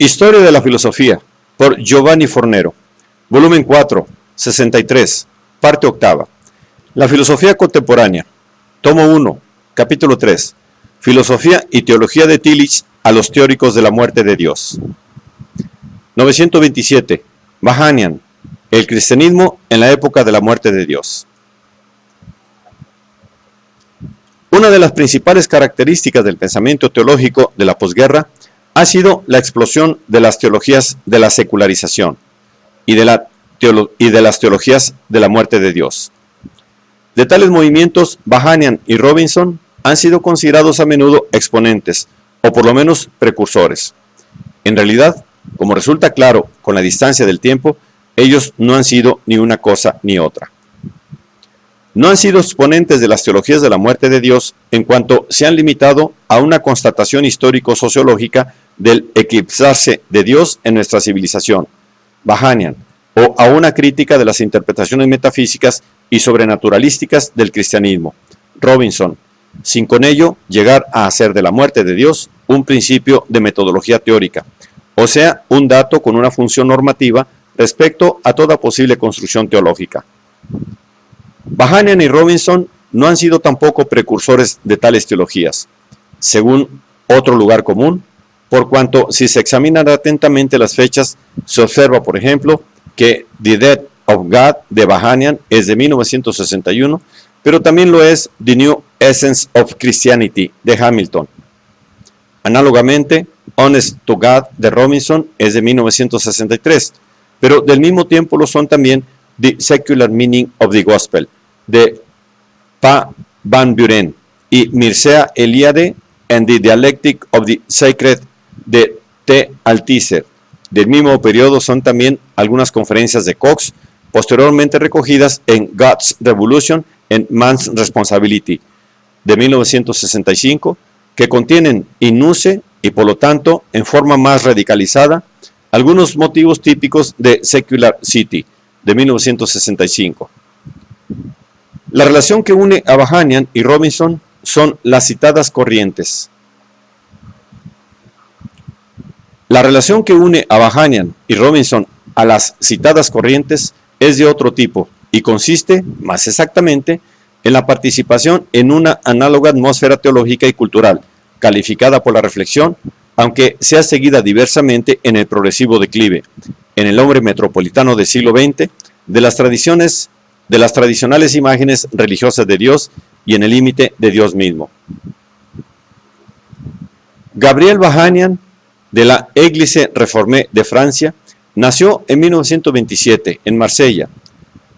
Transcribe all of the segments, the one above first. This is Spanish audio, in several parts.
Historia de la filosofía, por Giovanni Fornero, volumen 4, 63, parte octava. La filosofía contemporánea, tomo 1, capítulo 3, Filosofía y teología de Tillich a los teóricos de la muerte de Dios. 927, Vahanian, el cristianismo en la época de la muerte de Dios. Una de las principales características del pensamiento teológico de la posguerra ha sido la explosión de las teologías de la secularización y de las teologías de la muerte de Dios. De tales movimientos, Vahanian y Robinson han sido considerados a menudo exponentes, o por lo menos precursores. En realidad, como resulta claro con la distancia del tiempo, ellos no han sido ni una cosa ni otra. No han sido exponentes de las teologías de la muerte de Dios en cuanto se han limitado a una constatación histórico-sociológica del eclipsarse de Dios en nuestra civilización, Vahanian, o a una crítica de las interpretaciones metafísicas y sobrenaturalísticas del cristianismo, Robinson, sin con ello llegar a hacer de la muerte de Dios un principio de metodología teórica, o sea, un dato con una función normativa respecto a toda posible construcción teológica. Vahanian y Robinson no han sido tampoco precursores de tales teologías, según otro lugar común, por cuanto si se examinan atentamente las fechas, se observa, por ejemplo, que The Death of God de Vahanian es de 1961, pero también lo es The New Essence of Christianity de Hamilton. Análogamente, Honest to God de Robinson es de 1963, pero del mismo tiempo lo son también The Secular Meaning of the Gospel de Pa Van Buren y Mircea Eliade and the Dialectic of the Sacred de T. Althusser. Del mismo periodo son también algunas conferencias de Cox, posteriormente recogidas en God's Revolution and Man's Responsibility de 1965, que contienen in nuce y por lo tanto en forma más radicalizada algunos motivos típicos de Secular City de 1965. La relación que une a Vahanian y Robinson son las citadas corrientes. La relación que une a Vahanian y Robinson a las citadas corrientes es de otro tipo y consiste, más exactamente, en la participación en una análoga atmósfera teológica y cultural, calificada por la reflexión, aunque sea seguida diversamente en el progresivo declive, en el hombre metropolitano del siglo XX, de las tradicionales imágenes religiosas de Dios y en el límite de Dios mismo. Gabriel Vahanian, de la Église Réformée de Francia, nació en 1927 en Marsella.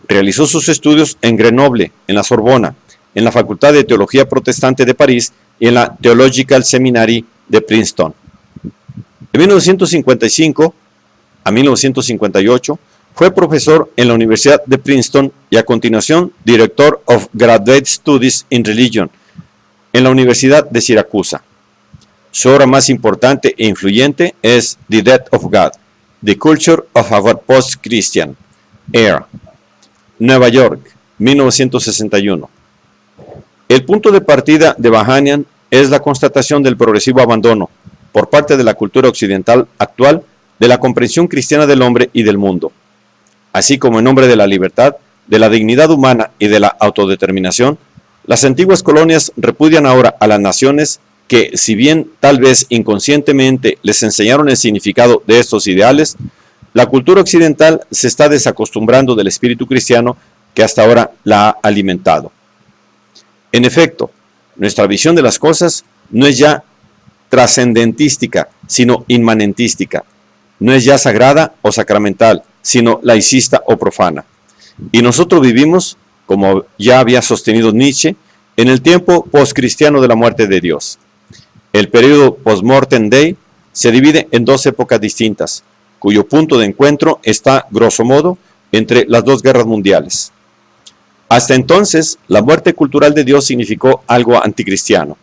Realizó sus estudios en Grenoble, en la Sorbona, en la Facultad de Teología Protestante de París y en la Theological Seminary de Princeton. De 1955 a 1958 fue profesor en la Universidad de Princeton y a continuación Director of Graduate Studies in Religion en la Universidad de Siracusa. Su obra más importante e influyente es The Death of God, The Culture of Our Post-Christian Era, Nueva York, 1961. El punto de partida de Vahanian es la constatación del progresivo abandono, por parte de la cultura occidental actual, de la comprensión cristiana del hombre y del mundo. Así como en nombre de la libertad, de la dignidad humana y de la autodeterminación, las antiguas colonias repudian ahora a las naciones que, si bien tal vez inconscientemente les enseñaron el significado de estos ideales, la cultura occidental se está desacostumbrando del espíritu cristiano que hasta ahora la ha alimentado. En efecto, nuestra visión de las cosas no es ya trascendentística, sino inmanentística. No es ya sagrada o sacramental, sino laicista o profana. Y nosotros vivimos, como ya había sostenido Nietzsche, en el tiempo postcristiano de la muerte de Dios. El periodo post-mortem Dei se divide en dos épocas distintas, cuyo punto de encuentro está, grosso modo, entre las dos guerras mundiales. Hasta entonces, la muerte cultural de Dios significó algo anticristiano.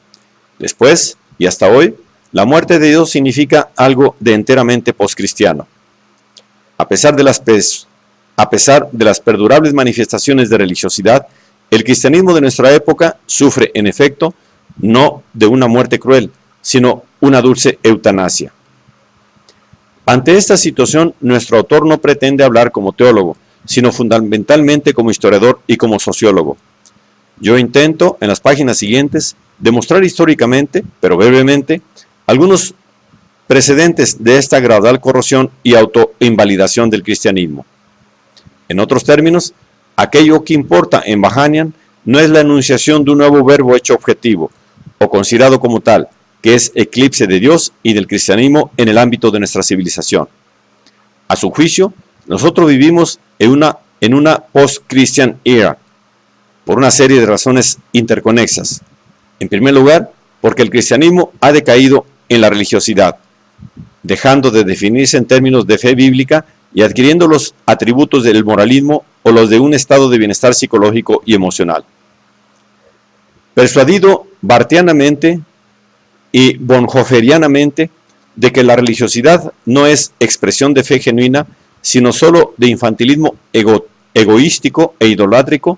Después, y hasta hoy, la muerte de Dios significa algo de enteramente postcristiano. A pesar de las perdurables manifestaciones de religiosidad, el cristianismo de nuestra época sufre, en efecto, no de una muerte cruel, sino una dulce eutanasia. Ante esta situación, nuestro autor no pretende hablar como teólogo, sino fundamentalmente como historiador y como sociólogo. Yo intento, en las páginas siguientes, demostrar históricamente, pero brevemente, algunos precedentes de esta gradual corrosión y autoinvalidación del cristianismo. En otros términos, aquello que importa en Bahanian no es la enunciación de un nuevo verbo hecho objetivo, o considerado como tal, que es eclipse de Dios y del cristianismo en el ámbito de nuestra civilización. A su juicio, nosotros vivimos en una post-Christian era, por una serie de razones interconexas. En primer lugar, porque el cristianismo ha decaído en la religiosidad, dejando de definirse en términos de fe bíblica y adquiriendo los atributos del moralismo o los de un estado de bienestar psicológico y emocional. Persuadido barthianamente y bonhoefferianamente de que la religiosidad no es expresión de fe genuina, sino solo de infantilismo egoístico e idolátrico,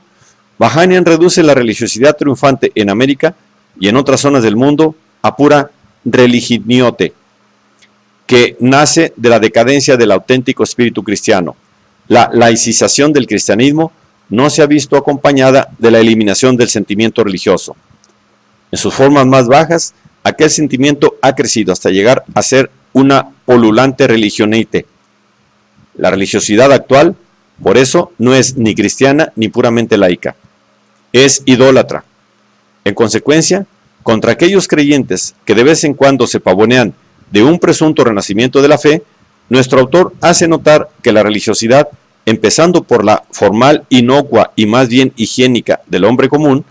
Bahanian reduce la religiosidad triunfante en América y en otras zonas del mundo a pura religiniote, que nace de la decadencia del auténtico espíritu cristiano. La laicización del cristianismo no se ha visto acompañada de la eliminación del sentimiento religioso. En sus formas más bajas, aquel sentimiento ha crecido hasta llegar a ser una polulante religionite. La religiosidad actual, por eso, no es ni cristiana ni puramente laica. Es idólatra. En consecuencia, contra aquellos creyentes que de vez en cuando se pavonean de un presunto renacimiento de la fe, nuestro autor hace notar que la religiosidad, empezando por la formal, inocua y más bien higiénica del hombre común,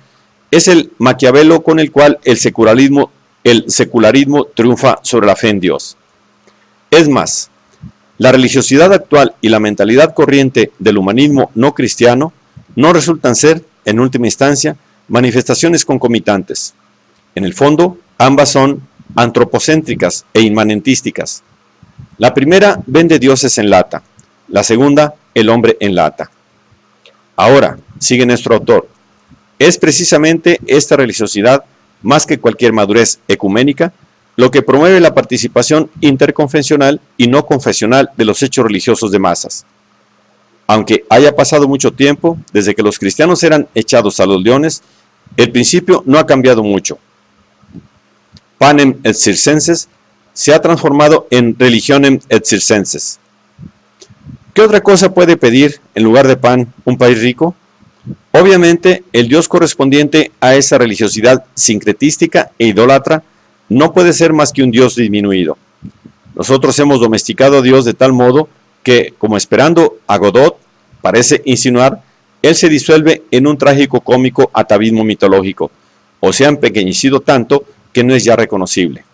es el Maquiavelo con el cual el secularismo triunfa sobre la fe en Dios. Es más, la religiosidad actual y la mentalidad corriente del humanismo no cristiano no resultan ser, en última instancia, manifestaciones concomitantes. En el fondo, ambas son antropocéntricas e inmanentísticas. La primera vende dioses en lata, la segunda, el hombre en lata. Ahora, sigue nuestro autor, es precisamente esta religiosidad, más que cualquier madurez ecuménica, lo que promueve la participación interconfesional y no confesional de los hechos religiosos de masas. Aunque haya pasado mucho tiempo desde que los cristianos eran echados a los leones, el principio no ha cambiado mucho. Panem et circenses se ha transformado en religionem et circenses. ¿Qué otra cosa puede pedir en lugar de pan un país rico? Obviamente, el Dios correspondiente a esa religiosidad sincretística e idólatra no puede ser más que un Dios disminuido. Nosotros hemos domesticado a Dios de tal modo que, como esperando a Godot parece insinuar, él se disuelve en un trágico cómico atavismo mitológico, o se ha empequeñecido tanto que no es ya reconocible.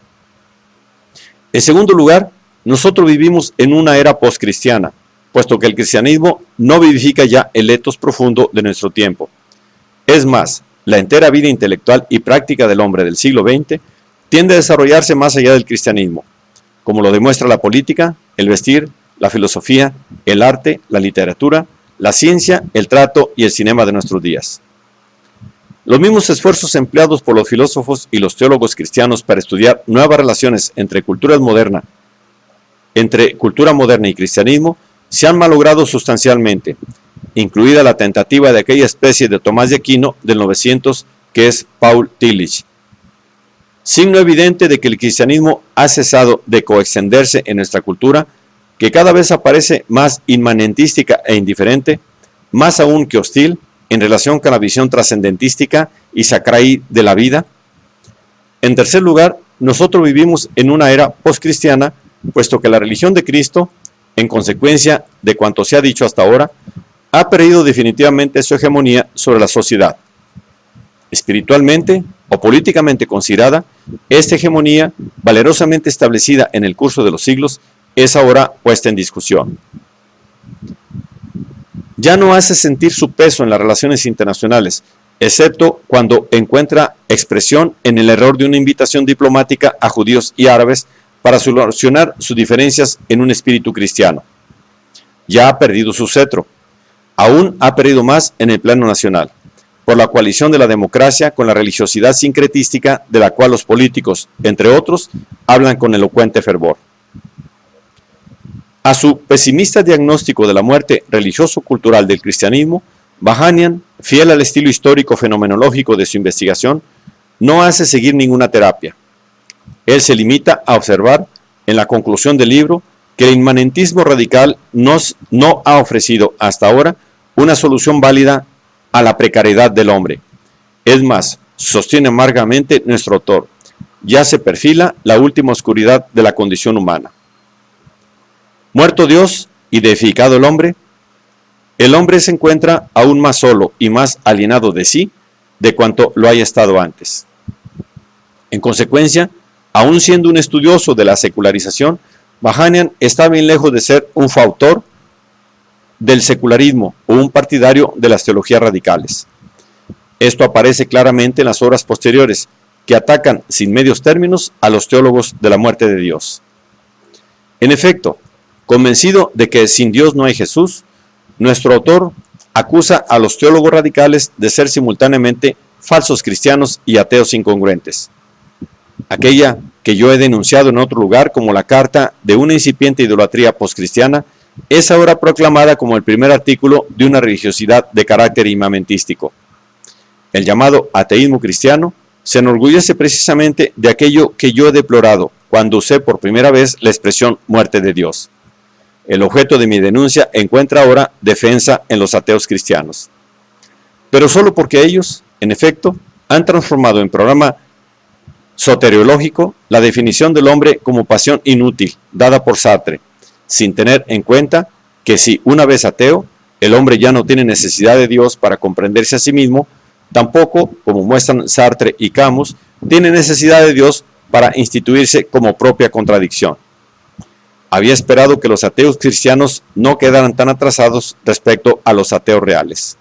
En segundo lugar, nosotros vivimos en una era postcristiana, puesto que el cristianismo no vivifica ya el etos profundo de nuestro tiempo. Es más, la entera vida intelectual y práctica del hombre del siglo XX tiende a desarrollarse más allá del cristianismo, como lo demuestra la política, el vestir, la filosofía, el arte, la literatura, la ciencia, el trato y el cinema de nuestros días. Los mismos esfuerzos empleados por los filósofos y los teólogos cristianos para estudiar nuevas relaciones entre cultura moderna y cristianismo se han malogrado sustancialmente, incluida la tentativa de aquella especie de Tomás de Aquino del 900 que es Paul Tillich. Signo evidente de que el cristianismo ha cesado de coextenderse en nuestra cultura, que cada vez aparece más inmanentística e indiferente, más aún que hostil, en relación con la visión trascendentística y sacraí de la vida. En tercer lugar, nosotros vivimos en una era postcristiana, puesto que la religión de Cristo, en consecuencia de cuanto se ha dicho hasta ahora, ha perdido definitivamente su hegemonía sobre la sociedad. Espiritualmente o políticamente considerada, esta hegemonía, valerosamente establecida en el curso de los siglos, es ahora puesta en discusión. Ya no hace sentir su peso en las relaciones internacionales, excepto cuando encuentra expresión en el error de una invitación diplomática a judíos y árabes para solucionar sus diferencias en un espíritu cristiano. Ya ha perdido su cetro, aún ha perdido más en el plano nacional, por la coalición de la democracia con la religiosidad sincretística de la cual los políticos, entre otros, hablan con elocuente fervor. A su pesimista diagnóstico de la muerte religioso-cultural del cristianismo, Bahanian, fiel al estilo histórico-fenomenológico de su investigación, no hace seguir ninguna terapia. Él se limita a observar, en la conclusión del libro, que el inmanentismo radical no ha ofrecido hasta ahora una solución válida a la precariedad del hombre. Es más, sostiene amargamente nuestro autor, ya se perfila la última oscuridad de la condición humana. Muerto Dios y deificado el hombre se encuentra aún más solo y más alienado de sí de cuanto lo haya estado antes. En consecuencia, aun siendo un estudioso de la secularización, Bahanian está bien lejos de ser un fautor del secularismo o un partidario de las teologías radicales. Esto aparece claramente en las obras posteriores, que atacan sin medios términos a los teólogos de la muerte de Dios. En efecto, convencido de que sin Dios no hay Jesús, nuestro autor acusa a los teólogos radicales de ser simultáneamente falsos cristianos y ateos incongruentes. Aquella que yo he denunciado en otro lugar como la carta de una incipiente idolatría poscristiana es ahora proclamada como el primer artículo de una religiosidad de carácter imaменtístico. El llamado ateísmo cristiano se enorgullece precisamente de aquello que yo he deplorado cuando usé por primera vez la expresión muerte de Dios. El objeto de mi denuncia encuentra ahora defensa en los ateos cristianos. Pero solo porque ellos, en efecto, han transformado en programa soteriológico la definición del hombre como pasión inútil dada por Sartre, sin tener en cuenta que si una vez ateo, el hombre ya no tiene necesidad de Dios para comprenderse a sí mismo, tampoco, como muestran Sartre y Camus, tiene necesidad de Dios para instituirse como propia contradicción. Había esperado que los ateos cristianos no quedaran tan atrasados respecto a los ateos reales.